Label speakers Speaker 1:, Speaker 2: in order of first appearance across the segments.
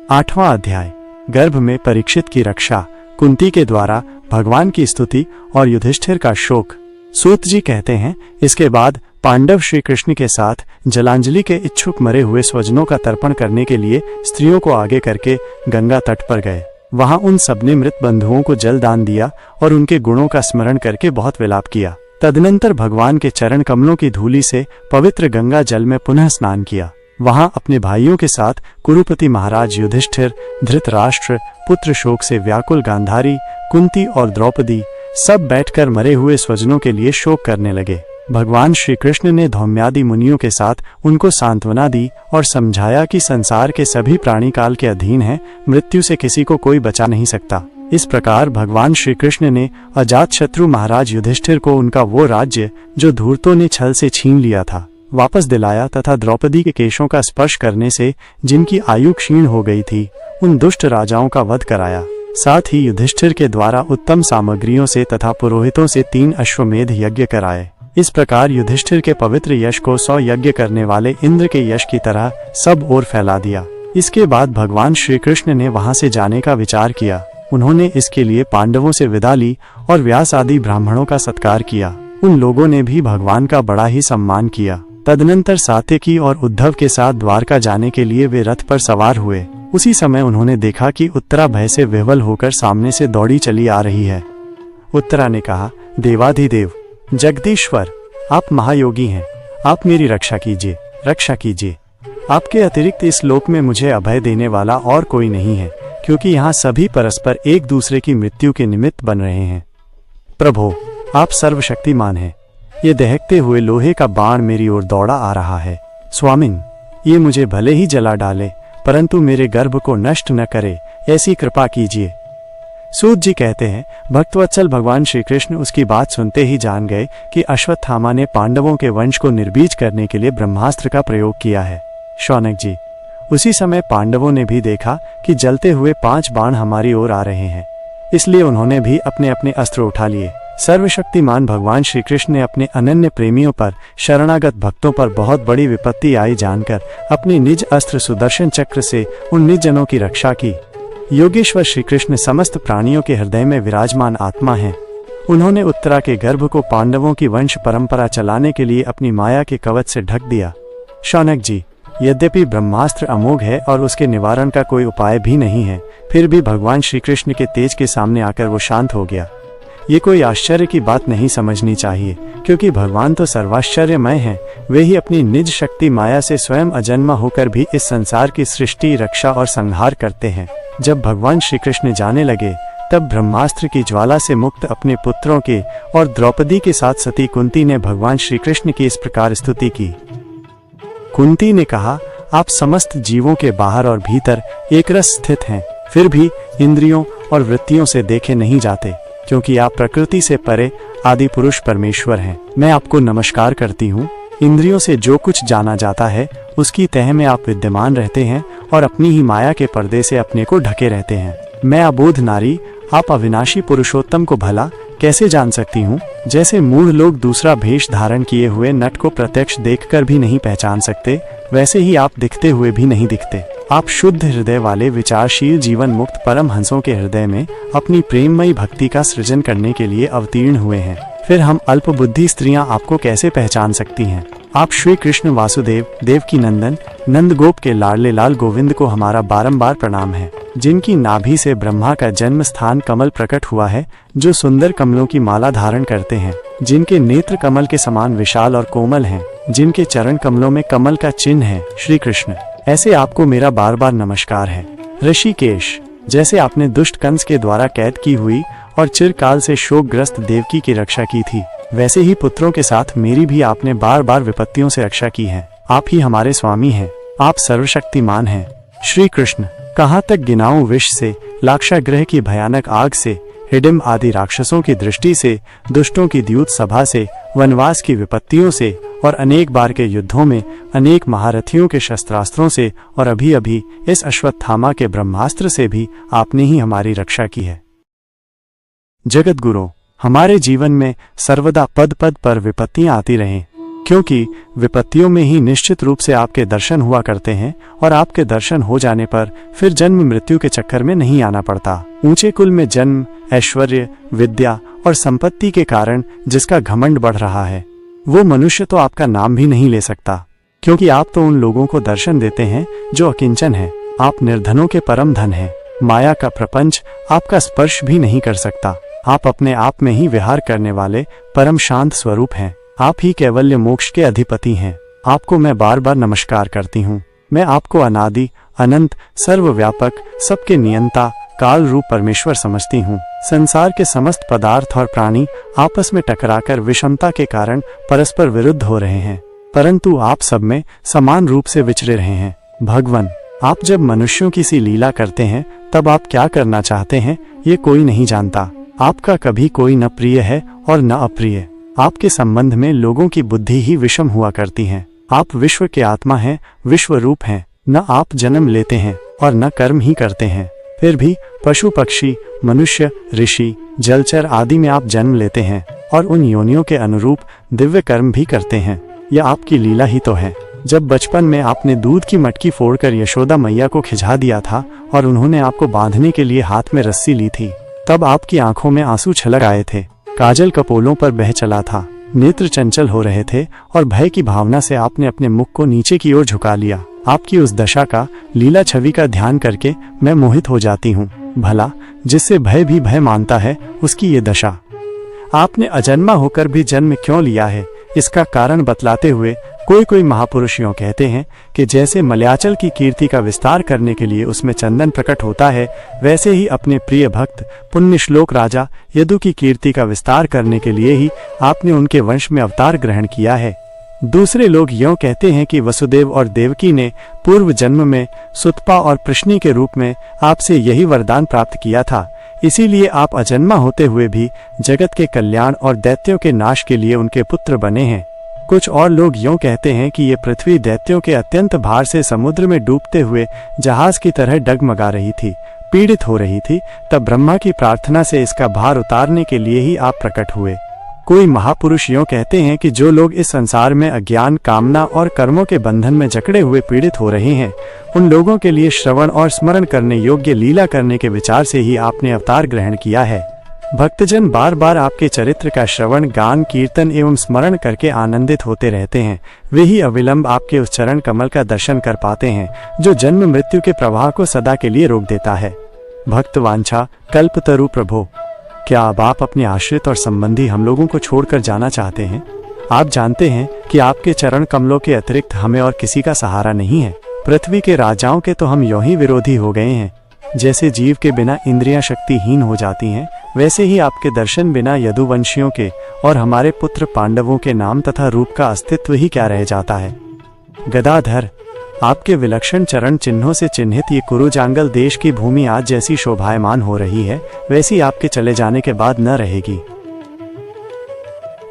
Speaker 1: 8वां अध्याय। गर्भ में परीक्षित की रक्षा, कुंती के द्वारा भगवान की स्तुति और युधिष्ठिर का शोक। सूत जी कहते हैं, इसके बाद पांडव श्री कृष्ण के साथ जलांजलि के इच्छुक मरे हुए स्वजनों का तर्पण करने के लिए स्त्रियों को आगे करके गंगा तट पर गए। वहां उन सबने मृत बंधुओं को जल दान दिया और उनके गुणों का स्मरण करके बहुत विलाप किया। तदनंतर भगवान के चरण कमलों की धूलि से पवित्र गंगा जल में पुनः स्नान किया। वहां अपने भाइयों के साथ कुरुपति महाराज युधिष्ठिर, धृतराष्ट्र, पुत्र शोक से व्याकुल गांधारी, कुंती और द्रौपदी सब बैठकर मरे हुए स्वजनों के लिए शोक करने लगे। भगवान श्री कृष्ण ने धौम्यादि मुनियों के साथ उनको सांत्वना दी और समझाया कि संसार के सभी प्राणी काल के अधीन हैं, मृत्यु से किसी को कोई बचा नहीं सकता। इस प्रकार भगवान श्री कृष्ण ने अजातशत्रु महाराज युधिष्ठिर को उनका वो राज्य जो धूर्तों ने छल से छीन लिया था वापस दिलाया तथा द्रौपदी के केशों का स्पर्श करने से जिनकी आयु क्षीण हो गई थी उन दुष्ट राजाओं का वध कराया। साथ ही युधिष्ठिर के द्वारा उत्तम सामग्रियों से तथा पुरोहितों से 3 अश्वमेध यज्ञ कराए। इस प्रकार युधिष्ठिर के पवित्र यश को 100 यज्ञ करने वाले इंद्र के यश की तरह सब ओर फैला दिया। इसके बाद भगवान श्री कृष्ण ने वहां से जाने का विचार किया। उन्होंने इसके लिए पांडवों से विदा ली और व्यास आदि ब्राह्मणों का सत्कार किया। उन लोगों ने भी भगवान का बड़ा ही सम्मान किया। तदनंतर सात्यकी और उद्धव के साथ द्वारका जाने के लिए वे रथ पर सवार हुए। उसी समय उन्होंने देखा कि उत्तरा भय से विह्वल होकर सामने से दौड़ी चली आ रही है। उत्तरा ने कहा, देवाधिदेव जगदीश्वर, आप महायोगी हैं, आप मेरी रक्षा कीजिए, रक्षा कीजिए। आपके अतिरिक्त इस लोक में मुझे अभय देने वाला और कोई नहीं है, क्योंकि यहाँ सभी परस्पर एक दूसरे की मृत्यु के निमित्त बन रहे हैं। प्रभो, आप सर्वशक्तिमान हैं। ये दहकते हुए लोहे का बाण मेरी ओर दौड़ा आ रहा है। स्वामिन, ये मुझे भले ही जला डाले, परंतु मेरे गर्भ को नष्ट न करे, ऐसी कृपा कीजिए। सूत जी कहते हैं, भक्तवत्सल भगवान श्री कृष्ण उसकी बात सुनते ही जान गए कि अश्वत्थामा ने पांडवों के वंश को निर्बीज करने के लिए ब्रह्मास्त्र का प्रयोग किया है। शौनक जी, उसी समय पांडवों ने भी देखा कि जलते हुए 5 बाण हमारी ओर आ रहे हैं, इसलिए उन्होंने भी अपने अपने अस्त्र उठा लिए। सर्वशक्तिमान भगवान श्री कृष्ण ने अपने अनन्य प्रेमियों पर, शरणागत भक्तों पर बहुत बड़ी विपत्ति आई जानकर अपने निज अस्त्र सुदर्शन चक्र से उन निज जनों की रक्षा की। योगेश्वर श्री कृष्ण समस्त प्राणियों के हृदय में विराजमान आत्मा हैं। उन्होंने उत्तरा के गर्भ को पांडवों की वंश परंपरा चलाने के लिए अपनी माया के कवच से ढक दिया। शौनक जी, यद्यपि ब्रह्मास्त्र अमोघ है और उसके निवारण का कोई उपाय भी नहीं है, फिर भी भगवान श्री कृष्ण के तेज के सामने आकर वो शांत हो गया। ये कोई आश्चर्य की बात नहीं समझनी चाहिए, क्योंकि भगवान तो सर्वाश्चर्यमय हैं। वे ही अपनी निज शक्ति माया से स्वयं अजन्मा होकर भी इस संसार की सृष्टि, रक्षा और संहार करते हैं। जब भगवान श्री कृष्ण जाने लगे, तब ब्रह्मास्त्र की ज्वाला से मुक्त अपने पुत्रों के और द्रौपदी के साथ सती कुंती ने भगवान श्री कृष्ण की इस प्रकार स्तुति की। कुंती ने कहा, आप समस्त जीवों के बाहर और भीतर एक रस स्थित हैं, फिर भी इंद्रियों और वृत्तियों से देखे नहीं जाते, क्योंकि आप प्रकृति से परे आदि पुरुष परमेश्वर हैं। मैं आपको नमस्कार करती हूँ। इंद्रियों से जो कुछ जाना जाता है उसकी तह में आप विद्यमान रहते हैं और अपनी ही माया के पर्दे से अपने को ढके रहते हैं। मैं अबोध नारी, आप अविनाशी पुरुषोत्तम को भला कैसे जान सकती हूँ? जैसे मूढ़ लोग दूसरा भेष धारण किए हुए नट को प्रत्यक्ष देखकर भी नहीं पहचान सकते, वैसे ही आप दिखते हुए भी नहीं दिखते। आप शुद्ध हृदय वाले विचारशील जीवन मुक्त परम हंसों के हृदय में अपनी प्रेममयी भक्ति का सृजन करने के लिए अवतीर्ण हुए हैं। फिर हम अल्प बुद्धि स्त्रियां आपको कैसे पहचान सकती हैं? आप श्री कृष्ण वासुदेव, देवकी नंदन, नंदगोप के लाडले लाल गोविंद को हमारा बारंबार प्रणाम है, जिनकी नाभि से ब्रह्मा का जन्म स्थान कमल प्रकट हुआ है, जो सुंदर कमलों की माला धारण करते हैं, जिनके नेत्र कमल के समान विशाल और कोमल हैं, जिनके चरण कमलों में कमल का चिन्ह है। श्री कृष्ण, ऐसे आपको मेरा बार बार नमस्कार है। ऋषिकेश, जैसे आपने दुष्ट कंस के द्वारा कैद की हुई और चिरकाल से शोकग्रस्त देवकी की रक्षा की थी, वैसे ही पुत्रों के साथ मेरी भी आपने बार बार विपत्तियों से रक्षा की है। आप ही हमारे स्वामी हैं, आप सर्वशक्तिमान हैं। श्री कृष्ण, कहाँ तक गिनाऊं विष से, लाक्षागृह की भयानक आग से, हिडिम्ब आदि राक्षसों की दृष्टि से, दुष्टों की द्यूत सभा से, वनवास की विपत्तियों से और अनेक बार के युद्धों में अनेक महारथियों के शस्त्रास्त्रों से और अभी अभी इस अश्वत्थामा के ब्रह्मास्त्र से भी आपने ही हमारी रक्षा की है। जगत गुरु, हमारे जीवन में सर्वदा पद पद पर विपत्तियां आती रहें, क्योंकि विपत्तियों में ही निश्चित रूप से आपके दर्शन हुआ करते हैं और आपके दर्शन हो जाने पर फिर जन्म मृत्यु के चक्कर में नहीं आना पड़ता। ऊंचे कुल में जन्म, ऐश्वर्य, विद्या और संपत्ति के कारण जिसका घमंड बढ़ रहा है, वो मनुष्य तो आपका नाम भी नहीं ले सकता, क्योंकि आप तो उन लोगों को दर्शन देते हैं जो अकिंचन है। आप निर्धनों के परम धन हैं। माया का प्रपंच आपका स्पर्श भी नहीं कर सकता। आप अपने आप में ही विहार करने वाले परम शांत स्वरूप हैं। आप ही कैवल्य मोक्ष के अधिपति हैं। आपको मैं बार बार नमस्कार करती हूँ। मैं आपको अनादि, अनंत, सर्वव्यापक, सबके नियंता, काल रूप परमेश्वर समझती हूँ। संसार के समस्त पदार्थ और प्राणी आपस में टकराकर विषमता के कारण परस्पर विरुद्ध हो रहे हैं, परंतु आप सब में समान रूप से विचरे रहे हैं। भगवान, आप जब मनुष्यों की सी लीला करते हैं तब आप क्या करना चाहते हैं ये कोई नहीं जानता। आपका कभी कोई न प्रिय है और न अप्रिय। आपके संबंध में लोगों की बुद्धि ही विषम हुआ करती है। आप विश्व के आत्मा हैं, विश्व रूप हैं। न आप जन्म लेते हैं और न कर्म ही करते हैं, फिर भी पशु, पक्षी, मनुष्य, ऋषि, जलचर आदि में आप जन्म लेते हैं और उन योनियों के अनुरूप दिव्य कर्म भी करते हैं। यह आपकी लीला ही तो है। जब बचपन में आपने दूध की मटकी फोड़कर यशोदा मैया को खिंचा दिया था और उन्होंने आपको बांधने के लिए हाथ में रस्सी ली थी, तब आपकी आंखों में आंसू छलक आए थे, काजल कपोलों पर बह चला था, नेत्र चंचल हो रहे थे और भय की भावना से आपने अपने मुख को नीचे की ओर झुका लिया। आपकी उस दशा का, लीला छवि का ध्यान करके मैं मोहित हो जाती हूँ। भला जिससे भय भी भय मानता है उसकी ये दशा। आपने अजन्मा होकर भी जन्म क्यों लिया है, इसका कारण बतलाते हुए कोई महापुरुष यूं कहते हैं कि जैसे मलयाचल की कीर्ति का विस्तार करने के लिए उसमें चंदन प्रकट होता है, वैसे ही अपने प्रिय भक्त पुण्य श्लोक राजा यदु की कीर्ति का विस्तार करने के लिए ही आपने उनके वंश में अवतार ग्रहण किया है। दूसरे लोग यूं कहते हैं कि वसुदेव और देवकी ने पूर्व जन्म में सुतपा और प्रश्नी के रूप में आपसे यही वरदान प्राप्त किया था, इसीलिए आप अजन्मा होते हुए भी जगत के कल्याण और दैत्यों के नाश के लिए उनके पुत्र बने हैं। कुछ और लोग यूं कहते हैं कि ये पृथ्वी दैत्यों के अत्यंत भार से समुद्र में डूबते हुए जहाज की तरह डगमगा रही थी, पीड़ित हो रही थी, तब ब्रह्मा की प्रार्थना से इसका भार उतारने के लिए ही आप प्रकट हुए। कोई महापुरुष यूं कहते हैं कि जो लोग इस संसार में अज्ञान, कामना और कर्मों के बंधन में जकड़े हुए पीड़ित हो रहे हैं, उन लोगों के लिए श्रवण और स्मरण करने योग्य लीला करने के विचार से ही आपने अवतार ग्रहण किया है। भक्तजन बार बार आपके चरित्र का श्रवण, गान, कीर्तन एवं स्मरण करके आनंदित होते रहते हैं। वे ही अविलंब आपके उस चरण कमल का दर्शन कर पाते हैं जो जन्म मृत्यु के प्रवाह को सदा के लिए रोक देता है। भक्त वांछा कल्पतरु प्रभो, क्या अब आप अपने आश्रित और संबंधी हम लोगों को छोड़कर जाना चाहते हैं? आप जानते हैं कि आपके चरण कमलों के अतिरिक्त हमें और किसी का सहारा नहीं है। पृथ्वी के राजाओं के तो हम यूं ही विरोधी हो गए हैं। जैसे जीव के बिना इंद्रियां शक्तिहीन हो जाती हैं, वैसे ही आपके दर्शन बिना यदुवंशियों के और हमारे पुत्र पांडवों के नाम तथा रूप का अस्तित्व ही क्या रह जाता है। गदाधर, आपके विलक्षण चरण चिन्हों से चिन्हित ये कुरुजांगल देश की भूमि आज जैसी शोभायमान हो रही है, वैसी आपके चले जाने के बाद न रहेगी।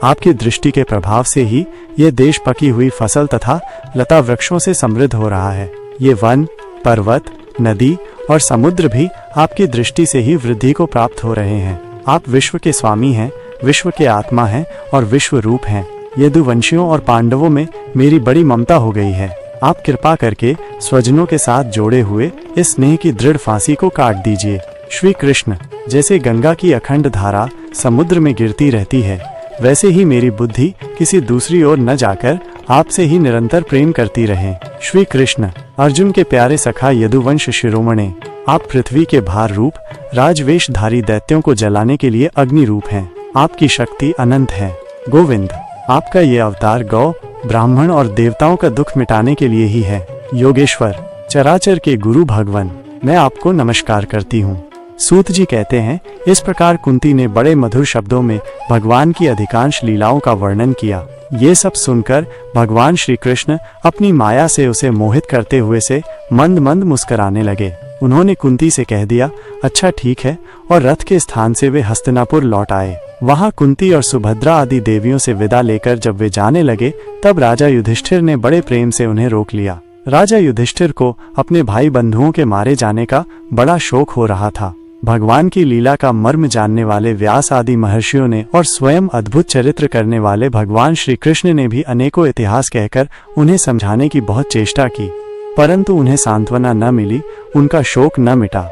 Speaker 1: आपकी दृष्टि के प्रभाव से ही ये देश पकी हुई फसल तथा लता वृक्षों से समृद्ध हो रहा है। ये वन, पर्वत, नदी और समुद्र भी आपकी दृष्टि से ही वृद्धि को प्राप्त हो रहे हैं। आप विश्व के स्वामी हैं, विश्व के आत्मा हैं और विश्व रूप हैं। यदुवंशियों और पांडवों में मेरी बड़ी ममता हो गई है। आप कृपा करके स्वजनों के साथ जोड़े हुए इस स्नेह की दृढ़ फांसी को काट दीजिए। श्री कृष्ण, जैसे गंगा की अखंड धारा समुद्र में गिरती रहती है, वैसे ही मेरी बुद्धि किसी दूसरी ओर न जाकर आपसे ही निरंतर प्रेम करती रहे। श्री कृष्ण, अर्जुन के प्यारे सखा यदुवंश शिरोमणे, आप पृथ्वी के भार रूप राजवेशधारी दैत्यों को जलाने के लिए अग्नि रूप हैं। आपकी शक्ति अनंत है। गोविंद, आपका ये अवतार गौ, ब्राह्मण और देवताओं का दुख मिटाने के लिए ही है। योगेश्वर, चराचर के गुरु भगवान, मैं आपको नमस्कार करती हूँ। सूत जी कहते हैं, इस प्रकार कुंती ने बड़े मधुर शब्दों में भगवान की अधिकांश लीलाओं का वर्णन किया। ये सब सुनकर भगवान श्री कृष्ण अपनी माया से उसे मोहित करते हुए से मंद मंद मुस्कुराने लगे। उन्होंने कुंती से कह दिया, अच्छा ठीक है, और रथ के स्थान से वे हस्तिनापुर लौट आए। वहां कुंती और सुभद्रा आदि देवियों से विदा लेकर जब वे जाने लगे, तब राजा युधिष्ठिर ने बड़े प्रेम से उन्हें रोक लिया। राजा युधिष्ठिर को अपने भाई बंधुओं के मारे जाने का बड़ा शोक हो रहा था। भगवान की लीला का मर्म जानने वाले व्यास आदि महर्षियों ने और स्वयं अद्भुत चरित्र करने वाले भगवान श्री कृष्ण ने भी अनेकों इतिहास कहकर उन्हें समझाने की बहुत चेष्टा की, परंतु उन्हें सांत्वना न मिली, उनका शोक न मिटा।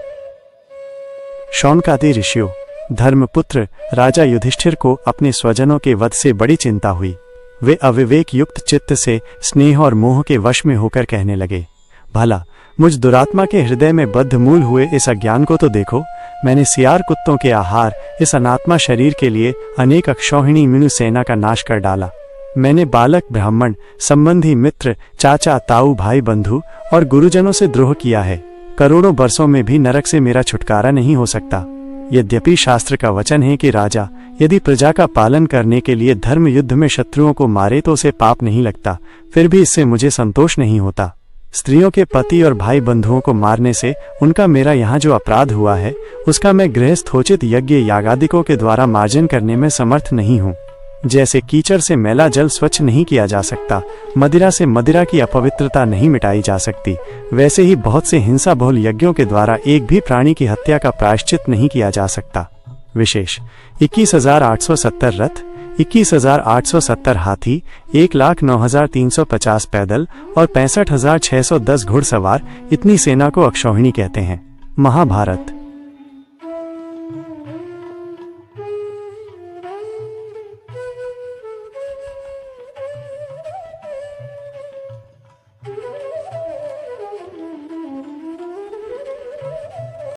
Speaker 1: शौनकादि ऋषियों, धर्मपुत्र राजा युधिष्ठिर को अपने स्वजनों के वध से बड़ी चिंता हुई। वे अविवेक युक्त चित्त से स्नेह और मोह के वश में होकर कहने लगे, भला मुझ दुरात्मा के हृदय में बद्धमूल हुए इस अज्ञान को तो देखो। मैंने सियार कुत्तों के आहार इस अनात्मा शरीर के लिए अनेक अक्षौहिणी मीणु सेना का नाश कर डाला। मैंने बालक ब्राह्मण संबंधी मित्र चाचा ताऊ भाई बंधु और गुरुजनों से द्रोह किया है। करोड़ों वर्षों में भी नरक से मेरा छुटकारा नहीं हो सकता। यद्यपि शास्त्र का वचन है कि राजा यदि प्रजा का पालन करने के लिए धर्म युद्ध में शत्रुओं को मारे तो उसे पाप नहीं लगता, फिर भी इससे मुझे संतोष नहीं होता। स्त्रियों के पति और भाई बंधुओं को मारने से उनका मेरा यहाँ जो अपराध हुआ है उसका मैं गृहस्थोचित यज्ञ यागादिकों के द्वारा मार्जन करने में समर्थ नहीं हूँ। जैसे कीचड़ से मैला जल स्वच्छ नहीं किया जा सकता, मदिरा से मदिरा की अपवित्रता नहीं मिटाई जा सकती, वैसे ही बहुत से हिंसा बहुल यज्ञों के द्वारा एक भी प्राणी की हत्या का प्रायश्चित नहीं किया जा सकता। विशेष 21,870 रथ, 21,870 हाथी, 1,09,350 पैदल और 65,610 घुड़सवार, इतनी सेना को अक्षौहिणी कहते हैं। महाभारत।